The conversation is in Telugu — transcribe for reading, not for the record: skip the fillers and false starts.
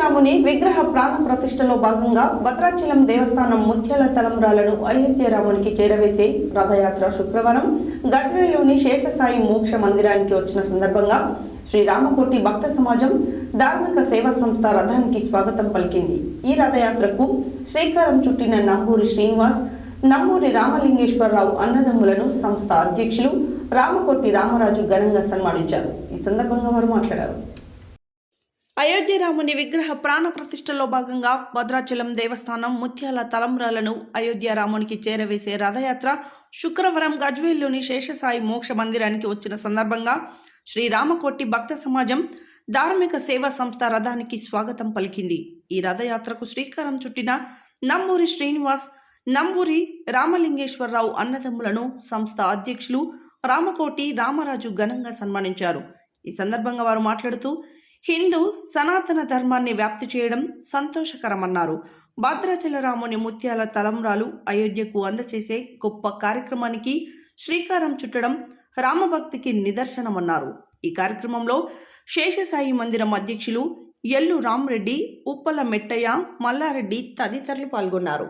రాముని విగ్రహ ప్రాణ ప్రతిష్టలో భాగంగా భద్రాచలం దేవస్థానం ముత్యాల తలంబ్రాలను అయోధ్య రామునికి చేరవేసే రథయాత్ర శుక్రవారం గద్వేల్లోని శేషసాయి మోక్ష మందిరానికి వచ్చిన సందర్భంగా శ్రీరామకోటి భక్త సమాజం ధార్మిక సేవా సంస్థ రథానికి స్వాగతం పలికింది. ఈ రథయాత్రకు శ్రీకారం చుట్టిన నంబూరి శ్రీనివాస్, నంబూరి రామలింగేశ్వరరావు అన్నదమ్ములను సంస్థ అధ్యక్షులు రామకోటి రామరాజు ఘనంగా సన్మానించారు. ఈ సందర్భంగా వారు మాట్లాడారు. అయోధ్య రాముని విగ్రహ ప్రాణ ప్రతిష్టలో భాగంగా భద్రాచలం దేవస్థానం ముత్యాల తలంబ్రాలను అయోధ్య రామునికి చేరవేసే రథయాత్ర శుక్రవారం గజ్వేల్లోని శేషసాయి మోక్ష మందిరానికి వచ్చిన సందర్భంగా శ్రీరామకోటి భక్త సమాజం ధార్మిక సేవా సంస్థ రథానికి స్వాగతం పలికింది. ఈ రథయాత్రకు శ్రీకారం చుట్టిన నంబూరి శ్రీనివాస్, నంబూరి రామలింగేశ్వరరావు అన్నదమ్ములను సంస్థ అధ్యక్షులు రామకోటి రామరాజు ఘనంగా సన్మానించారు. ఈ సందర్భంగా వారు మాట్లాడుతూ హిందూ సనాతన ధర్మాన్ని వ్యాప్తి చేయడం సంతోషకరమన్నారు. భద్రాచల రాముని ముత్యాల తలంబ్రాలు అయోధ్యకు అందచేసే గొప్ప కార్యక్రమానికి శ్రీకారం చుట్టడం రామభక్తికి నిదర్శనమన్నారు. ఈ కార్యక్రమంలో శేషసాయి మందిరం అధ్యక్షులు ఎల్లు రామరెడ్డి, ఉప్పల మెట్టయ్య, మల్లారెడ్డి తదితరులు పాల్గొన్నారు.